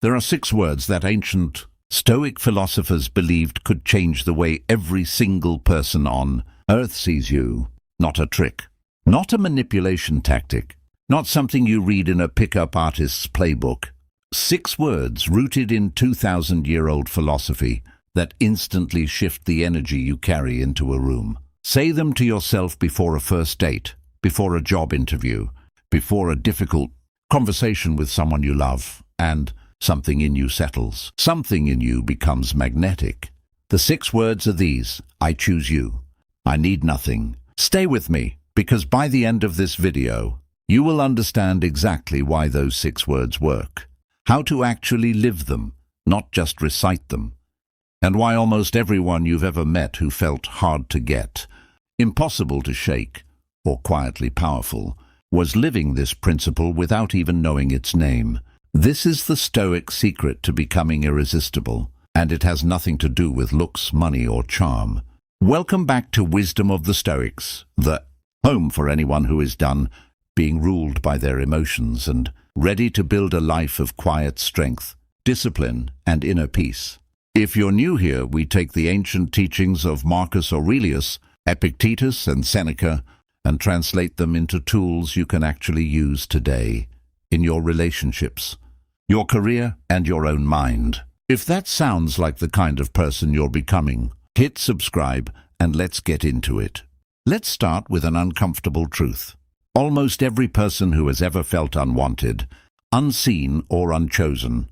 There are 6 words that ancient Stoic philosophers believed could change the way every single person on earth sees you. Not a trick, not a manipulation tactic, not something you read in a pickup artist's playbook. 6 words rooted in 2,000-year-old philosophy that instantly shift the energy you carry into a room. Say them to yourself before a first date, before a job interview, before a difficult conversation with someone you love, and something in you settles. Something in you becomes magnetic. The 6 words are these: I choose you. I need nothing. Stay with me, because by the end of this video, you will understand exactly why those 6 words work, how to actually live them, not just recite them, and why almost everyone you've ever met who felt hard to get, impossible to shake, or quietly powerful, was living this principle without even knowing its name. This is the Stoic secret to becoming irresistible, and it has nothing to do with looks, money, or charm. Welcome back to Wisdom of the Stoics, the home for anyone who is done being ruled by their emotions and ready to build a life of quiet strength, discipline, and inner peace. If you're new here, we take the ancient teachings of Marcus Aurelius, Epictetus, and Seneca and translate them into tools you can actually use today in your relationships, your career, and your own mind. If that sounds like the kind of person you're becoming, hit subscribe and let's get into it. Let's start with an uncomfortable truth. Almost every person who has ever felt unwanted, unseen, or unchosen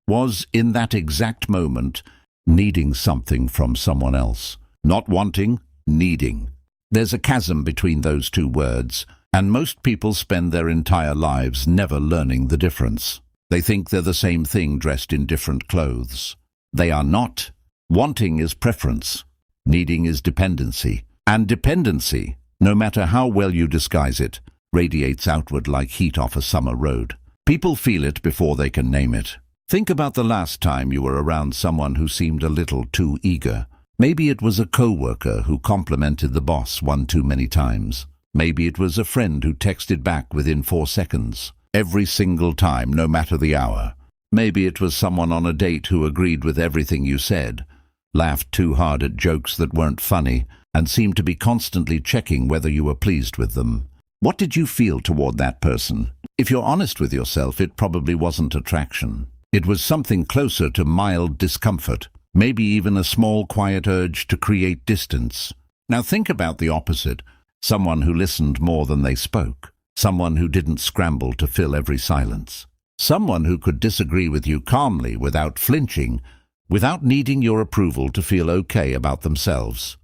was, in that exact moment, needing something from someone else. Not wanting, needing. There's a chasm between those 2 words, and most people spend their entire lives never learning the difference. They think they're the same thing dressed in different clothes. They are not. Wanting is preference. Needing is dependency. And dependency, no matter how well you disguise it, radiates outward like heat off a summer road. People feel it before they can name it. Think about the last time you were around someone who seemed a little too eager. Maybe it was a co-worker who complimented the boss one too many times. Maybe it was a friend who texted back within 4 seconds, every single time, no matter the hour. Maybe it was someone on a date who agreed with everything you said, laughed too hard at jokes that weren't funny, and seemed to be constantly checking whether you were pleased with them. What did you feel toward that person? If you're honest with yourself, it probably wasn't attraction. It was something closer to mild discomfort, maybe even a small, quiet urge to create distance. Now think about the opposite. Someone who listened more than they spoke. Someone who didn't scramble to fill every silence. Someone who could disagree with you calmly without flinching, without needing your approval to feel okay about themselves.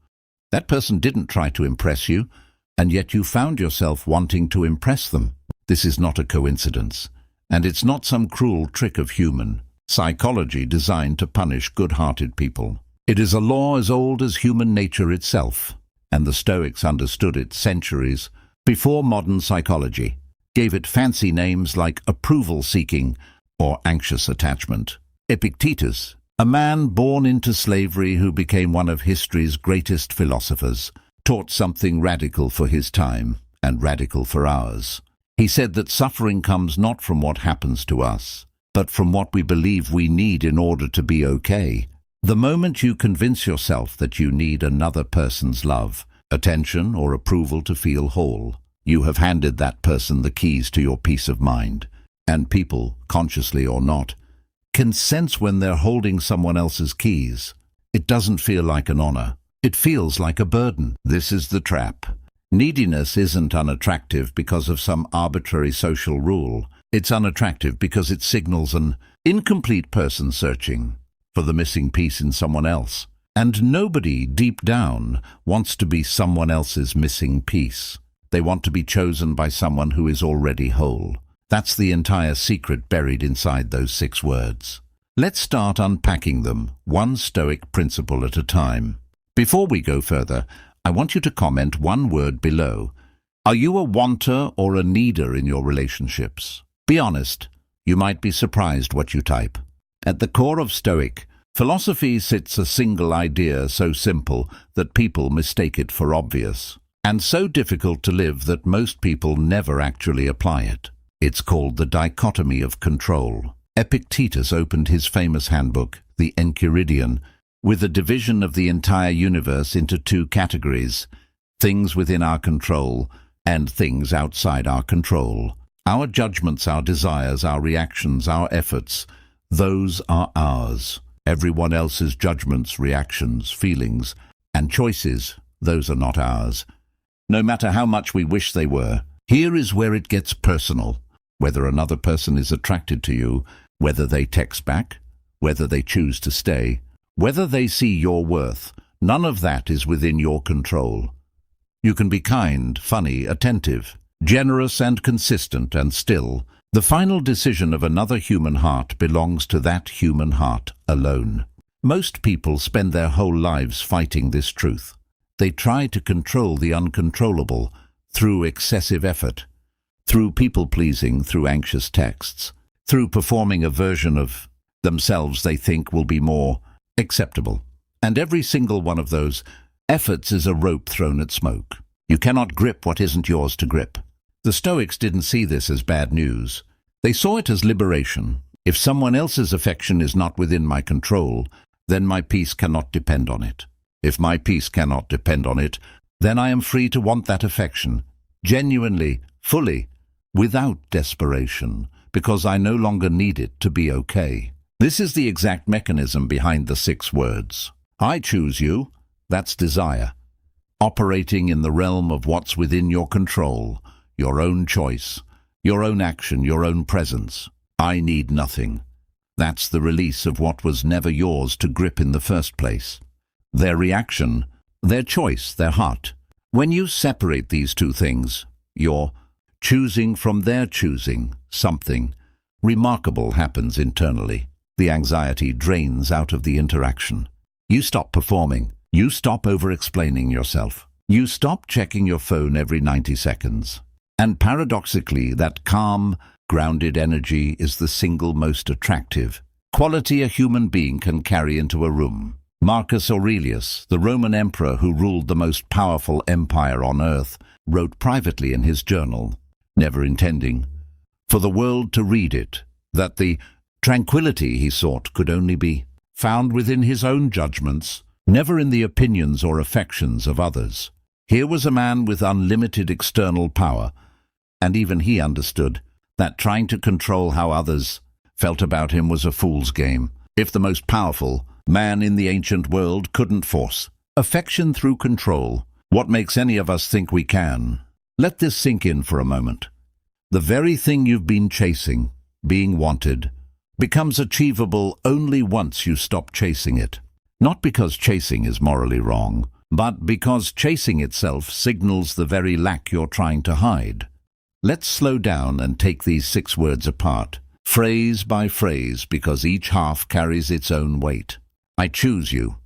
That person didn't try to impress you, and yet you found yourself wanting to impress them. This is not a coincidence, and it's not some cruel trick of human psychology designed to punish good-hearted people. It is a law as old as human nature itself, and the Stoics understood it centuries before modern psychology, gave it fancy names like approval-seeking or anxious attachment. Epictetus, a man born into slavery who became one of history's greatest philosophers, taught something radical for his time and radical for ours. He said that suffering comes not from what happens to us, but from what we believe we need in order to be okay. The moment you convince yourself that you need another person's love, attention, or approval to feel whole, you have handed that person the keys to your peace of mind. And people, consciously or not, can sense when they're holding someone else's keys. It doesn't feel like an honor. It feels like a burden. This is the trap. Neediness isn't unattractive because of some arbitrary social rule. It's unattractive because it signals an incomplete person searching for the missing piece in someone else. And nobody, deep down, wants to be someone else's missing piece. They want to be chosen by someone who is already whole. That's the entire secret buried inside those 6 words. Let's start unpacking them, one Stoic principle at a time. Before we go further, I want you to comment one word below. Are you a wanter or a needer in your relationships? Be honest. You might be surprised what you type. At the core of Stoic philosophy sits a single idea so simple that people mistake it for obvious, and so difficult to live that most people never actually apply it. It's called the dichotomy of control. Epictetus opened his famous handbook, the Enchiridion, with a division of the entire universe into two categories: things within our control and things outside our control. Our judgments, our desires, our reactions, our efforts, those are ours. Everyone else's judgments, reactions, feelings, and choices, those are not ours, no matter how much we wish they were. Here is where it gets personal. Whether another person is attracted to you, whether they text back, whether they choose to stay, whether they see your worth, none of that is within your control. You can be kind, funny, attentive, generous and consistent, and still, the final decision of another human heart belongs to that human heart alone. Most people spend their whole lives fighting this truth. They try to control the uncontrollable through excessive effort, through people-pleasing, through anxious texts, through performing a version of themselves they think will be more acceptable. And every single one of those efforts is a rope thrown at smoke. You cannot grip what isn't yours to grip. The Stoics didn't see this as bad news. They saw it as liberation. If someone else's affection is not within my control, then my peace cannot depend on it. If my peace cannot depend on it, then I am free to want that affection, genuinely, fully, without desperation, because I no longer need it to be okay. This is the exact mechanism behind the 6 words. I choose you, that's desire. Operating in the realm of what's within your control, your own choice, your own action, your own presence. I need nothing. That's the release of what was never yours to grip in the first place. Their reaction, their choice, their heart. When you separate these two things, you're choosing from their choosing. Something remarkable happens internally. The anxiety drains out of the interaction. You stop performing. You stop over-explaining yourself. You stop checking your phone every 90 seconds. And paradoxically, that calm, grounded energy is the single most attractive quality a human being can carry into a room. Marcus Aurelius, the Roman emperor who ruled the most powerful empire on earth, wrote privately in his journal, never intending for the world to read it, that the tranquility he sought could only be found within his own judgments, never in the opinions or affections of others. Here was a man with unlimited external power, and even he understood that trying to control how others felt about him was a fool's game. If the most powerful man in the ancient world couldn't force affection through control, what makes any of us think we can? Let this sink in for a moment. The very thing you've been chasing, being wanted, becomes achievable only once you stop chasing it. Not because chasing is morally wrong, but because chasing itself signals the very lack you're trying to hide. Let's slow down and take these 6 words apart, phrase by phrase, because each half carries its own weight. I choose you.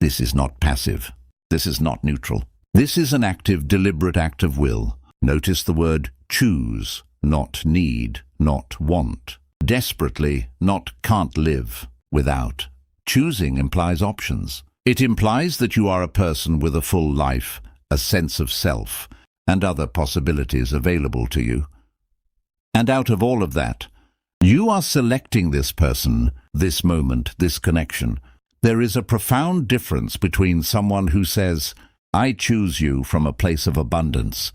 This is not passive. This is not neutral. This is an active, deliberate act of will. Notice the word choose, not need, not want. Desperately, not can't live without. Choosing implies options. It implies that you are a person with a full life, a sense of self, and other possibilities available to you. And out of all of that, you are selecting this person, this moment, this connection. There is a profound difference between someone who says, I choose you from a place of abundance,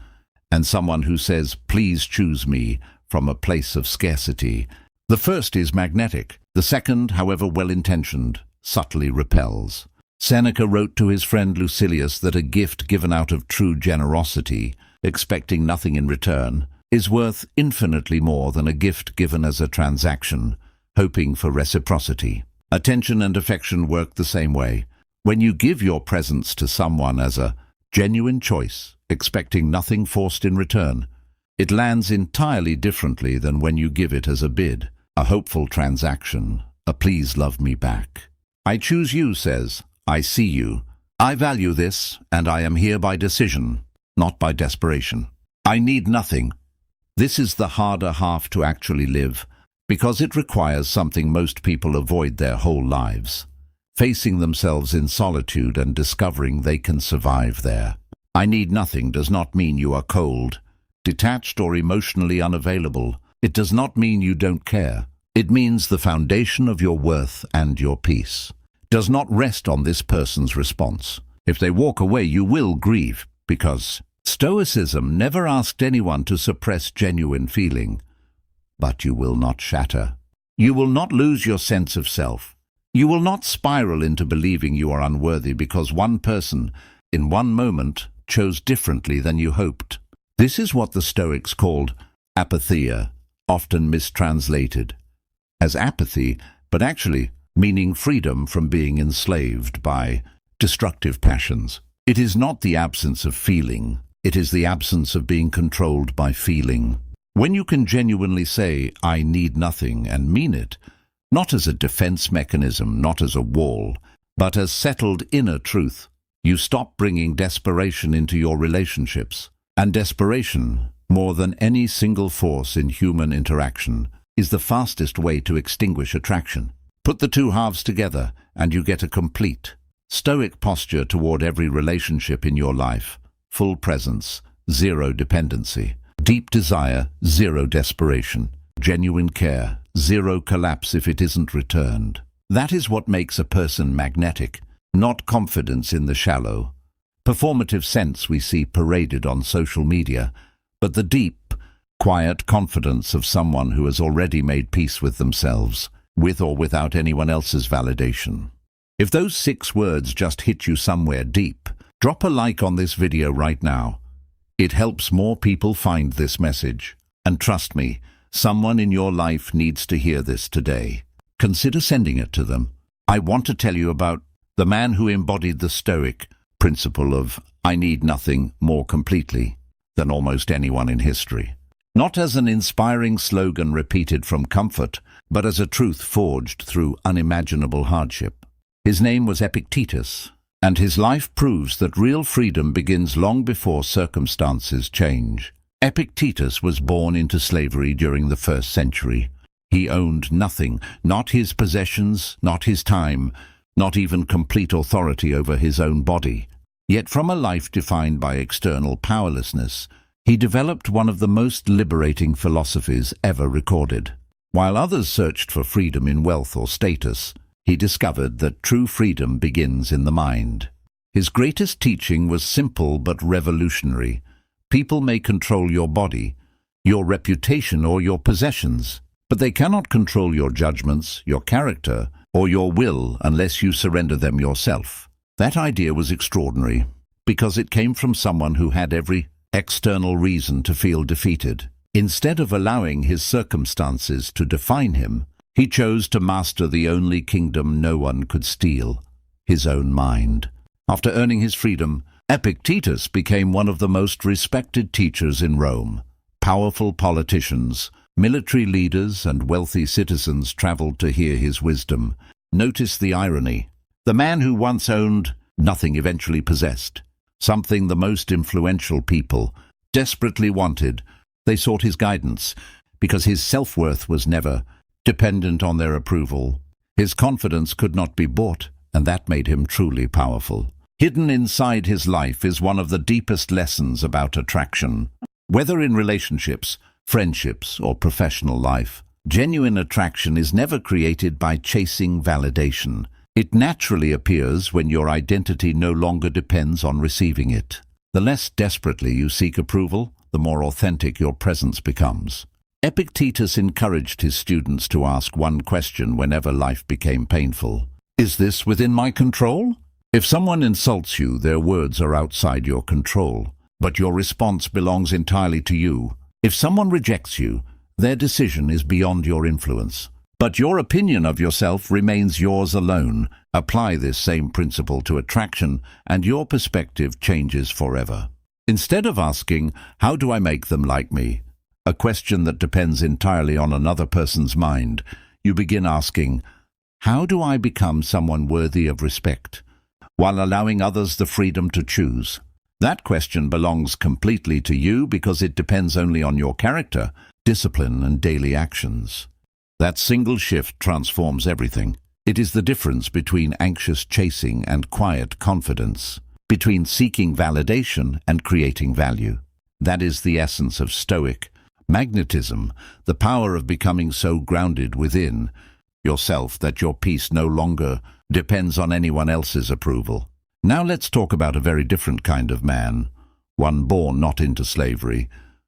and someone who says, please choose me from a place of scarcity. The first is magnetic. The second, however well-intentioned, subtly repels. Seneca wrote to his friend Lucilius that a gift given out of true generosity, expecting nothing in return, is worth infinitely more than a gift given as a transaction, hoping for reciprocity. Attention and affection work the same way. When you give your presence to someone as a genuine choice, expecting nothing forced in return, it lands entirely differently than when you give it as a bid, a hopeful transaction, a please love me back. I choose you says, I see you. I value this, and I am here by decision, not by desperation. I need nothing. This is the harder half to actually live, because it requires something most people avoid their whole lives, facing themselves in solitude and discovering they can survive there. I need nothing does not mean you are cold, detached or emotionally unavailable. It does not mean you don't care. It means the foundation of your worth and your peace does not rest on this person's response. If they walk away, you will grieve, because Stoicism never asked anyone to suppress genuine feeling. But you will not shatter. You will not lose your sense of self. You will not spiral into believing you are unworthy because one person, in one moment, chose differently than you hoped. This is what the Stoics called apatheia, often mistranslated as apathy, but actually meaning freedom from being enslaved by destructive passions. It is not the absence of feeling, it is the absence of being controlled by feeling. When you can genuinely say, "I need nothing," and mean it, not as a defense mechanism, not as a wall, but as settled inner truth, you stop bringing desperation into your relationships. And desperation, more than any single force in human interaction, is the fastest way to extinguish attraction. Put the two halves together, and you get a complete, stoic posture toward every relationship in your life. Full presence, zero dependency. Deep desire, zero desperation. Genuine care, zero collapse if it isn't returned. That is what makes a person magnetic, not confidence in the shallow, performative sense we see paraded on social media, but the deep, quiet confidence of someone who has already made peace with themselves, with or without anyone else's validation. If those 6 words just hit you somewhere deep, drop a like on this video right now. It helps more people find this message. And trust me, someone in your life needs to hear this today. Consider sending it to them. I want to tell you about the man who embodied the Stoic principle of "I need nothing" more completely than almost anyone in history. Not as an inspiring slogan repeated from comfort, but as a truth forged through unimaginable hardship. His name was Epictetus, and his life proves that real freedom begins long before circumstances change. Epictetus was born into slavery during the 1st century. He owned nothing, not his possessions, not his time, not even complete authority over his own body. Yet from a life defined by external powerlessness, he developed one of the most liberating philosophies ever recorded. While others searched for freedom in wealth or status, he discovered that true freedom begins in the mind. His greatest teaching was simple but revolutionary. People may control your body, your reputation, or your possessions, but they cannot control your judgments, your character, or your will unless you surrender them yourself. That idea was extraordinary because it came from someone who had every external reason to feel defeated. Instead of allowing his circumstances to define him, he chose to master the only kingdom no one could steal, his own mind. After earning his freedom, Epictetus became one of the most respected teachers in Rome. Powerful politicians, military leaders, and wealthy citizens traveled to hear his wisdom. Notice the irony. The man who once owned nothing eventually possessed something the most influential people desperately wanted. They sought his guidance because his self-worth was never dependent on their approval. His confidence could not be bought, and that made him truly powerful. Hidden inside his life is one of the deepest lessons about attraction. Whether in relationships, friendships, or professional life, genuine attraction is never created by chasing validation. It naturally appears when your identity no longer depends on receiving it. The less desperately you seek approval, the more authentic your presence becomes. Epictetus encouraged his students to ask one question whenever life became painful. Is this within my control? If someone insults you, their words are outside your control, but your response belongs entirely to you. If someone rejects you, their decision is beyond your influence. But your opinion of yourself remains yours alone. Apply this same principle to attraction, and your perspective changes forever. Instead of asking, "How do I make them like me?" a question that depends entirely on another person's mind, you begin asking, "How do I become someone worthy of respect?" while allowing others the freedom to choose. That question belongs completely to you because it depends only on your character, discipline, and daily actions. That single shift transforms everything. It is the difference between anxious chasing and quiet confidence, between seeking validation and creating value. That is the essence of Stoic, Magnetism, the power of becoming so grounded within yourself that your peace no longer depends on anyone else's approval. Now let's talk about a very different kind of man, one born not into slavery,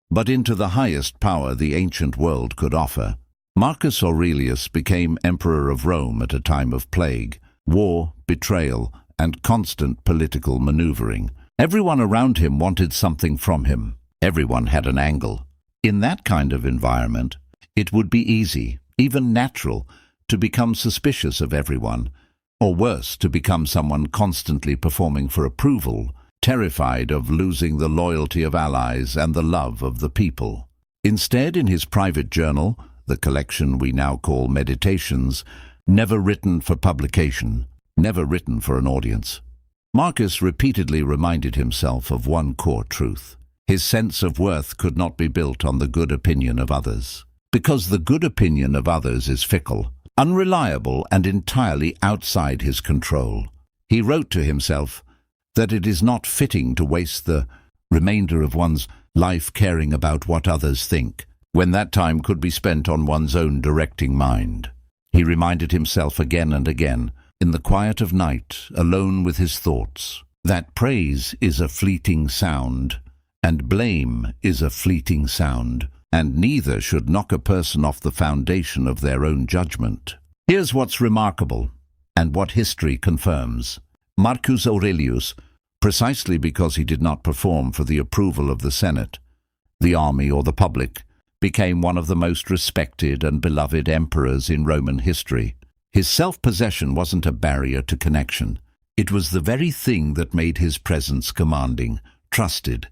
but into the highest power the ancient world could offer. Marcus Aurelius became emperor of Rome at a time of plague, war, betrayal, and constant political maneuvering. Everyone around him wanted something from him. Everyone had an angle. In that kind of environment, it would be easy, even natural, to become suspicious of everyone, or worse, to become someone constantly performing for approval, terrified of losing the loyalty of allies and the love of the people. Instead, in his private journal, the collection we now call Meditations, never written for publication, never written for an audience, Marcus repeatedly reminded himself of one core truth. His sense of worth could not be built on the good opinion of others, because the good opinion of others is fickle, unreliable, and entirely outside his control. He wrote to himself that it is not fitting to waste the remainder of one's life caring about what others think, when that time could be spent on one's own directing mind. He reminded himself again and again, in the quiet of night, alone with his thoughts, that praise is a fleeting sound, and blame is a fleeting sound, and neither should knock a person off the foundation of their own judgment. Here's what's remarkable, and what history confirms. Marcus Aurelius, precisely because he did not perform for the approval of the Senate, the army, or the public, became one of the most respected and beloved emperors in Roman history. His self-possession wasn't a barrier to connection. It was the very thing that made his presence commanding, trusted,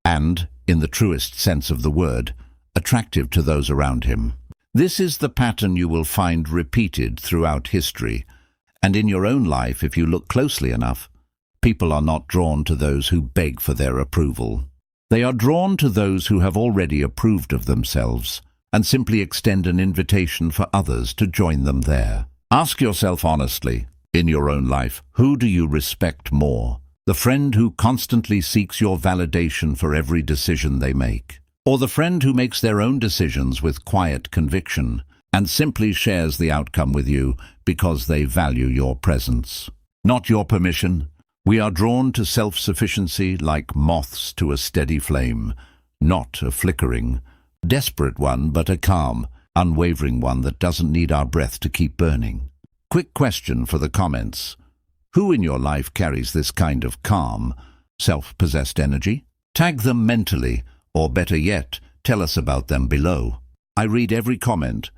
and, in the truest sense of the word, attractive to those around him. This is the pattern you will find repeated throughout history, and in your own life if you look closely enough. People are not drawn to those who beg for their approval. They are drawn to those who have already approved of themselves and simply extend an invitation for others to join them there. Ask yourself honestly, in your own life, who do you respect more? The friend who constantly seeks your validation for every decision they make, or the friend who makes their own decisions with quiet conviction and simply shares the outcome with you because they value your presence, not your permission? We are drawn to self-sufficiency like moths to a steady flame, not a flickering, desperate one, but a calm, unwavering one that doesn't need our breath to keep burning. Quick question for the comments. Who in your life carries this kind of calm, self-possessed energy? Tag them mentally, or better yet, tell us about them below. I read every comment.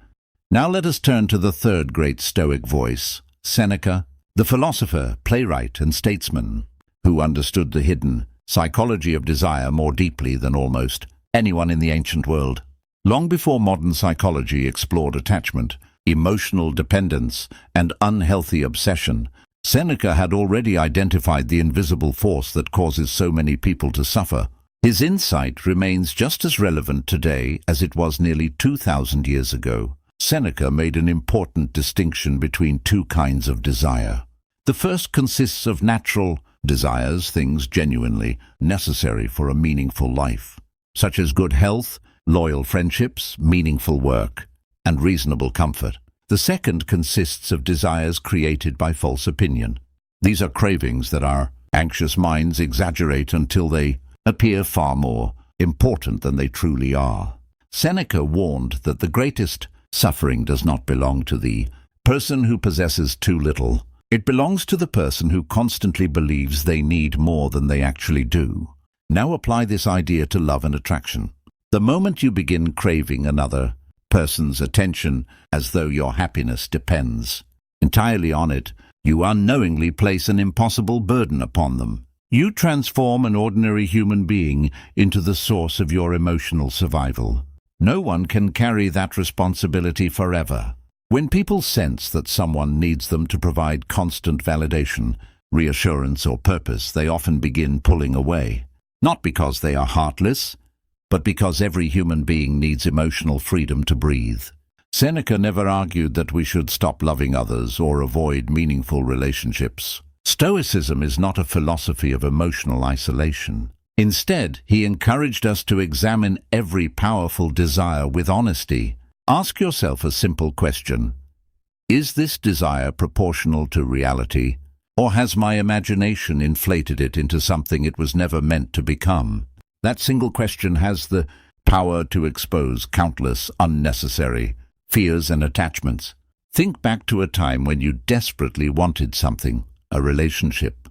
Now let us turn to the third great Stoic voice, Seneca, the philosopher, playwright, and statesman, who understood the hidden psychology of desire more deeply than almost anyone in the ancient world. Long before modern psychology explored attachment, emotional dependence, and unhealthy obsession, Seneca had already identified the invisible force that causes so many people to suffer. His insight remains just as relevant today as it was nearly 2,000 years ago. Seneca made an important distinction between two kinds of desire. The first consists of natural desires, things genuinely necessary for a meaningful life, such as good health, loyal friendships, meaningful work, and reasonable comfort. The second consists of desires created by false opinion. These are cravings that our anxious minds exaggerate until they appear far more important than they truly are. Seneca warned that the greatest suffering does not belong to the person who possesses too little. It belongs to the person who constantly believes they need more than they actually do. Now apply this idea to love and attraction. The moment you begin craving another person's attention as though your happiness depends entirely on it, you unknowingly place an impossible burden upon them. You transform an ordinary human being into the source of your emotional survival. No one can carry that responsibility forever. When people sense that someone needs them to provide constant validation, reassurance, or purpose, they often begin pulling away. Not because they are heartless, but because every human being needs emotional freedom to breathe. Seneca never argued that we should stop loving others or avoid meaningful relationships. Stoicism is not a philosophy of emotional isolation. Instead, he encouraged us to examine every powerful desire with honesty. Ask yourself a simple question. Is this desire proportional to reality, or has my imagination inflated it into something it was never meant to become? That single question has the power to expose countless unnecessary fears and attachments. Think back to a time when you desperately wanted something, a relationship,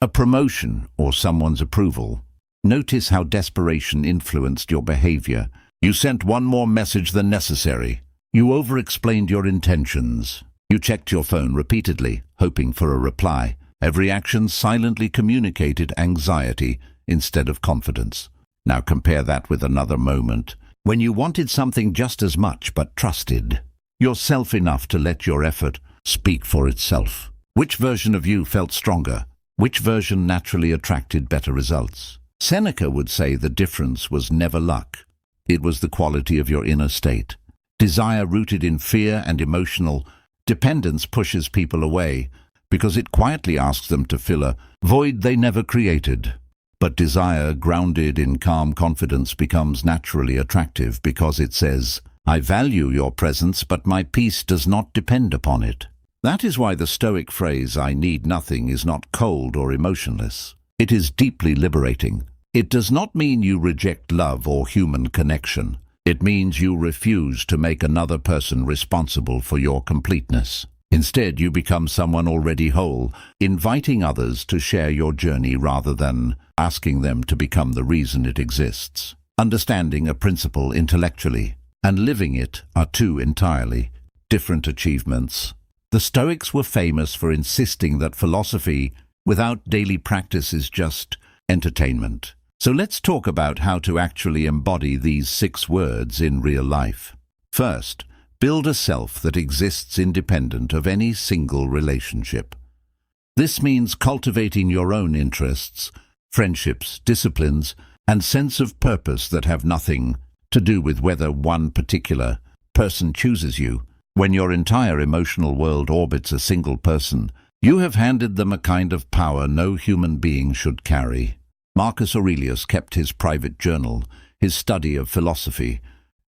a promotion, or someone's approval. Notice how desperation influenced your behavior. You sent one more message than necessary. You over-explained your intentions. You checked your phone repeatedly, hoping for a reply. Every action silently communicated anxiety instead of confidence. Now compare that with another moment, when you wanted something just as much but trusted yourself enough to let your effort speak for itself. Which version of you felt stronger? Which version naturally attracted better results? Seneca would say the difference was never luck. It was the quality of your inner state. Desire rooted in fear and emotional dependence pushes people away because it quietly asks them to fill a void they never created. But desire grounded in calm confidence becomes naturally attractive because it says, I value your presence, but my peace does not depend upon it. That is why the Stoic phrase, I need nothing, is not cold or emotionless. It is deeply liberating. It does not mean you reject love or human connection. It means you refuse to make another person responsible for your completeness. Instead, you become someone already whole, inviting others to share your journey rather than asking them to become the reason it exists. Understanding a principle intellectually and living it are two entirely different achievements. The Stoics were famous for insisting that philosophy without daily practice is just entertainment. So let's talk about how to actually embody these 6 words in real life. First, build a self that exists independent of any single relationship. This means cultivating your own interests, friendships, disciplines, and sense of purpose that have nothing to do with whether one particular person chooses you. When your entire emotional world orbits a single person, you have handed them a kind of power no human being should carry. Marcus Aurelius kept his private journal, his study of philosophy,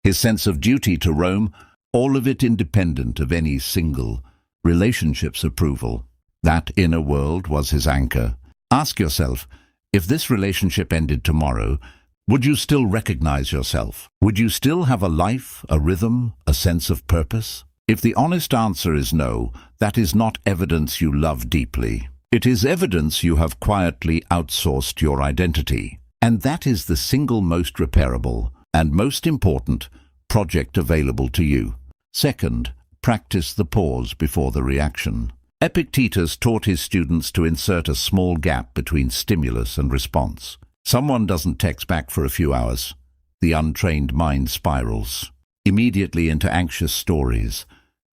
his sense of duty to Rome, all of it independent of any single relationship's approval. That inner world was his anchor. Ask yourself, if this relationship ended tomorrow, would you still recognize yourself? Would you still have a life, a rhythm, a sense of purpose? If the honest answer is no, that is not evidence you love deeply. It is evidence you have quietly outsourced your identity. And that is the single most repairable and most important project available to you. Second, practice the pause before the reaction. Epictetus taught his students to insert a small gap between stimulus and response. Someone doesn't text back for a few hours. The untrained mind spirals immediately into anxious stories.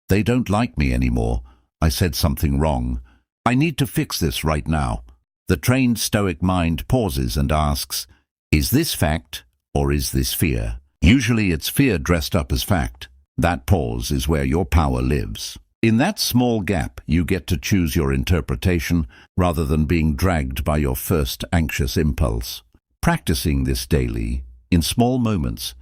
They don't like me anymore. I said something wrong. I need to fix this right now. The trained Stoic mind pauses and asks, is this fact or is this fear? Usually it's fear dressed up as fact. That pause is where your power lives. In that small gap, you get to choose your interpretation rather than being dragged by your first anxious impulse. Practicing this daily, in small moments,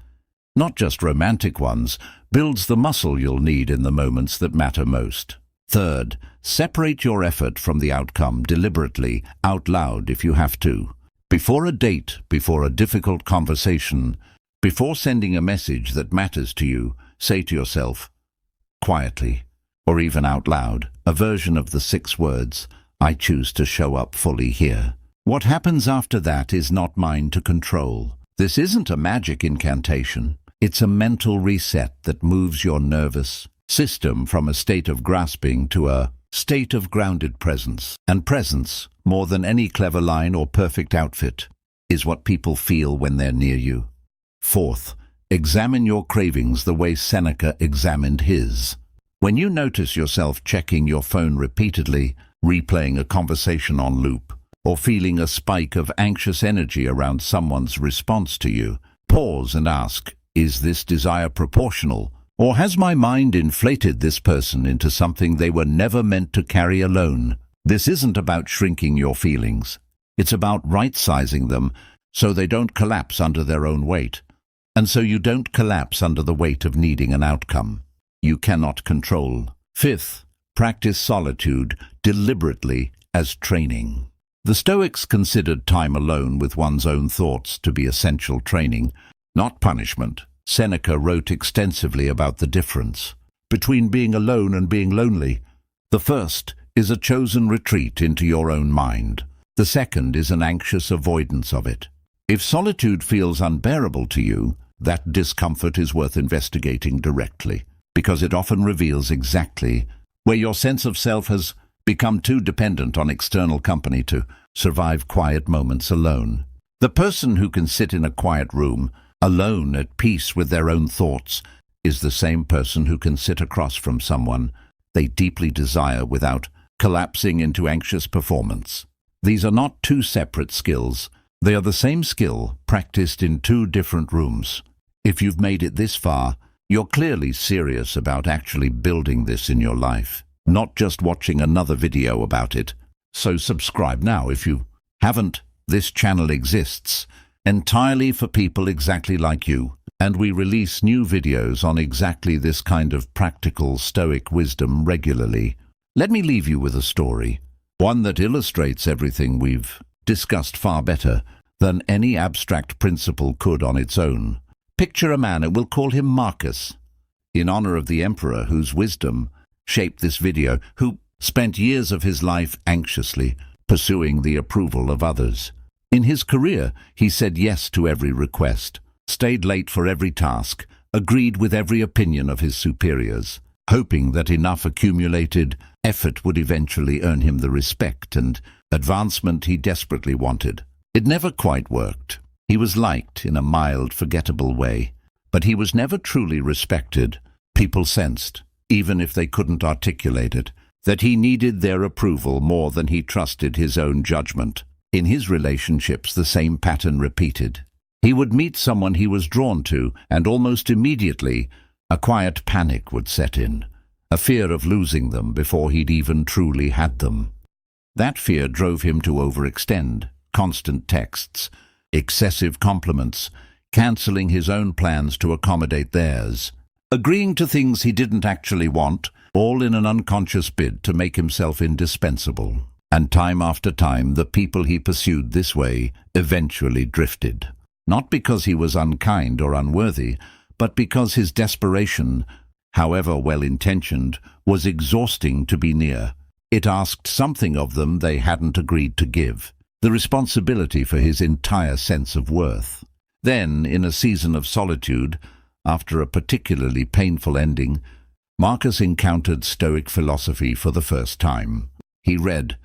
not just romantic ones, builds the muscle you'll need in the moments that matter most. Third, separate your effort from the outcome deliberately, out loud if you have to. Before a date, before a difficult conversation, before sending a message that matters to you, say to yourself, quietly, or even out loud, a version of the 6 words, I choose to show up fully here. What happens after that is not mine to control. This isn't a magic incantation. It's a mental reset that moves your nervous system from a state of grasping to a state of grounded presence. And presence, more than any clever line or perfect outfit, is what people feel when they're near you. Fourth, examine your cravings the way Seneca examined his. When you notice yourself checking your phone repeatedly, replaying a conversation on loop, or feeling a spike of anxious energy around someone's response to you, pause and ask, is this desire proportional? Or has my mind inflated this person into something they were never meant to carry alone? This isn't about shrinking your feelings. It's about right-sizing them so they don't collapse under their own weight. And so you don't collapse under the weight of needing an outcome you cannot control. Fifth, practice solitude deliberately as training. The Stoics considered time alone with one's own thoughts to be essential training, not punishment. Seneca wrote extensively about the difference between being alone and being lonely. The first is a chosen retreat into your own mind. The second is an anxious avoidance of it. If solitude feels unbearable to you, that discomfort is worth investigating directly, because it often reveals exactly where your sense of self has become too dependent on external company to survive quiet moments alone. The person who can sit in a quiet room, alone at peace with their own thoughts, is the same person who can sit across from someone they deeply desire without collapsing into anxious performance. These are not two separate skills. They are the same skill practiced in two different rooms. If you've made it this far, you're clearly serious about actually building this in your life, not just watching another video about it. So subscribe now if you haven't. This channel exists entirely for people exactly like you, and we release new videos on exactly this kind of practical Stoic wisdom regularly. Let me leave you with a story, one that illustrates everything we've discussed far better than any abstract principle could on its own. Picture a man, and we'll call him Marcus, in honor of the emperor whose wisdom shaped this video, who spent years of his life anxiously pursuing the approval of others. In his career, he said yes to every request, stayed late for every task, agreed with every opinion of his superiors, hoping that enough accumulated effort would eventually earn him the respect and advancement he desperately wanted. It never quite worked. He was liked in a mild, forgettable way, but he was never truly respected. People sensed, even if they couldn't articulate it, that he needed their approval more than he trusted his own judgment. In his relationships, the same pattern repeated. He would meet someone he was drawn to, and almost immediately, a quiet panic would set in, a fear of losing them before he'd even truly had them. That fear drove him to overextend, constant texts, excessive compliments, cancelling his own plans to accommodate theirs, agreeing to things he didn't actually want, all in an unconscious bid to make himself indispensable. And time after time, the people he pursued this way eventually drifted. Not because he was unkind or unworthy, but because his desperation, however well-intentioned, was exhausting to be near. It asked something of them they hadn't agreed to give, the responsibility for his entire sense of worth. Then, in a season of solitude, after a particularly painful ending, Marcus encountered Stoic philosophy for the first time. He read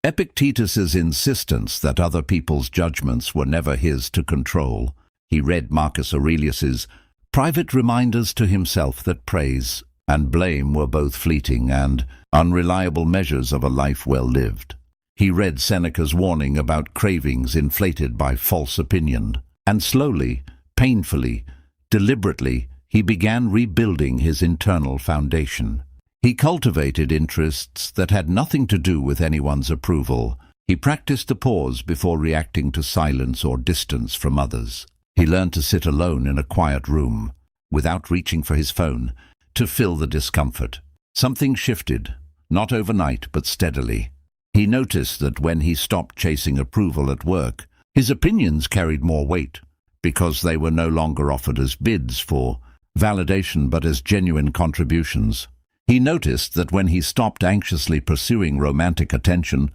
Epictetus's insistence that other people's judgments were never his to control. He read Marcus Aurelius's private reminders to himself that praise and blame were both fleeting and unreliable measures of a life well lived. He read Seneca's warning about cravings inflated by false opinion, and slowly, painfully, deliberately, he began rebuilding his internal foundation. He cultivated interests that had nothing to do with anyone's approval. He practiced the pause before reacting to silence or distance from others. He learned to sit alone in a quiet room, without reaching for his phone, to fill the discomfort. Something shifted, not overnight but steadily. He noticed that when he stopped chasing approval at work, his opinions carried more weight, because they were no longer offered as bids for validation but as genuine contributions. He noticed that when he stopped anxiously pursuing romantic attention,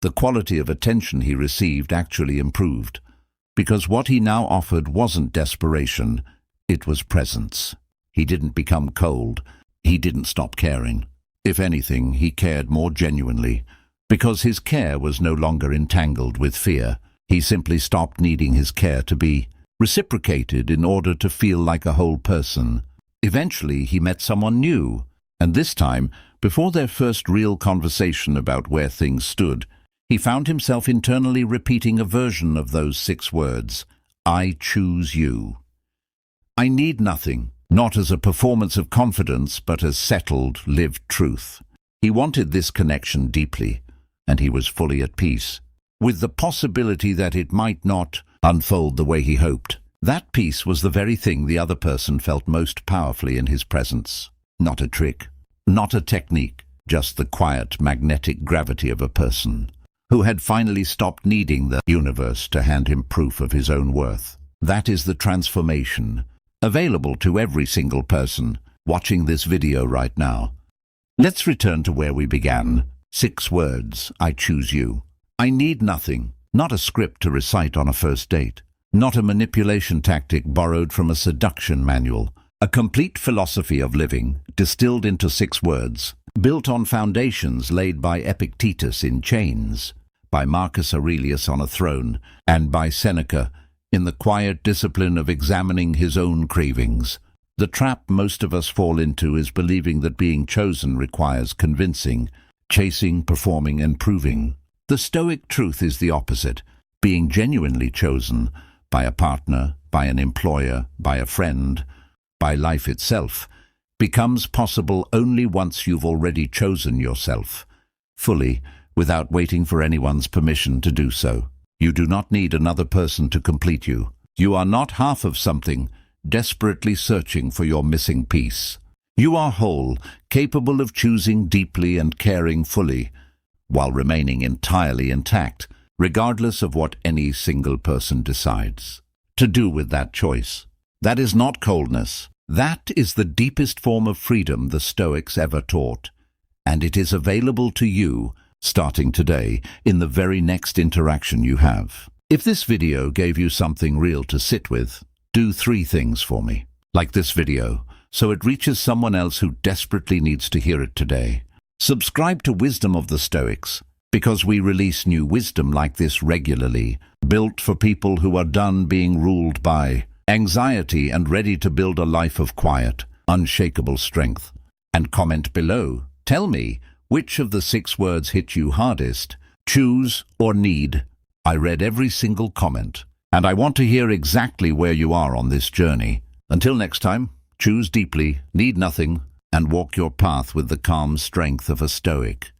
the quality of attention he received actually improved, because what he now offered wasn't desperation, it was presence. He didn't become cold. He didn't stop caring. If anything, he cared more genuinely, because his care was no longer entangled with fear. He simply stopped needing his care to be reciprocated in order to feel like a whole person. Eventually, he met someone new, and this time, before their first real conversation about where things stood, he found himself internally repeating a version of those 6 words, "I choose you." I need nothing, not as a performance of confidence, but as settled, lived truth. He wanted this connection deeply, and he was fully at peace, with the possibility that it might not unfold the way he hoped. That peace was the very thing the other person felt most powerfully in his presence. Not a trick, not a technique, just the quiet, magnetic gravity of a person who had finally stopped needing the universe to hand him proof of his own worth. That is the transformation, available to every single person watching this video right now. Let's return to where we began. 6 words: I choose you. I need nothing, not a script to recite on a first date, not a manipulation tactic borrowed from a seduction manual. A complete philosophy of living, distilled into 6 words, built on foundations laid by Epictetus in chains, by Marcus Aurelius on a throne, and by Seneca in the quiet discipline of examining his own cravings. The trap most of us fall into is believing that being chosen requires convincing, chasing, performing, and proving. The Stoic truth is the opposite. Being genuinely chosen by a partner, by an employer, by a friend, by life itself, becomes possible only once you've already chosen yourself, fully, without waiting for anyone's permission to do so. You do not need another person to complete you. You are not half of something, desperately searching for your missing piece. You are whole, capable of choosing deeply and caring fully, while remaining entirely intact, regardless of what any single person decides to do with that choice. That is not coldness. That is the deepest form of freedom the Stoics ever taught, and it is available to you, starting today, in the very next interaction you have. If this video gave you something real to sit with, do 3 things for me. Like this video, so it reaches someone else who desperately needs to hear it today. Subscribe to Wisdom of the Stoics, because we release new wisdom like this regularly, built for people who are done being ruled by anxiety and ready to build a life of quiet, unshakable strength. And comment below. Tell me, which of the 6 words hit you hardest? Choose or need? I read every single comment, and I want to hear exactly where you are on this journey. Until next time, choose deeply, need nothing, and walk your path with the calm strength of a Stoic.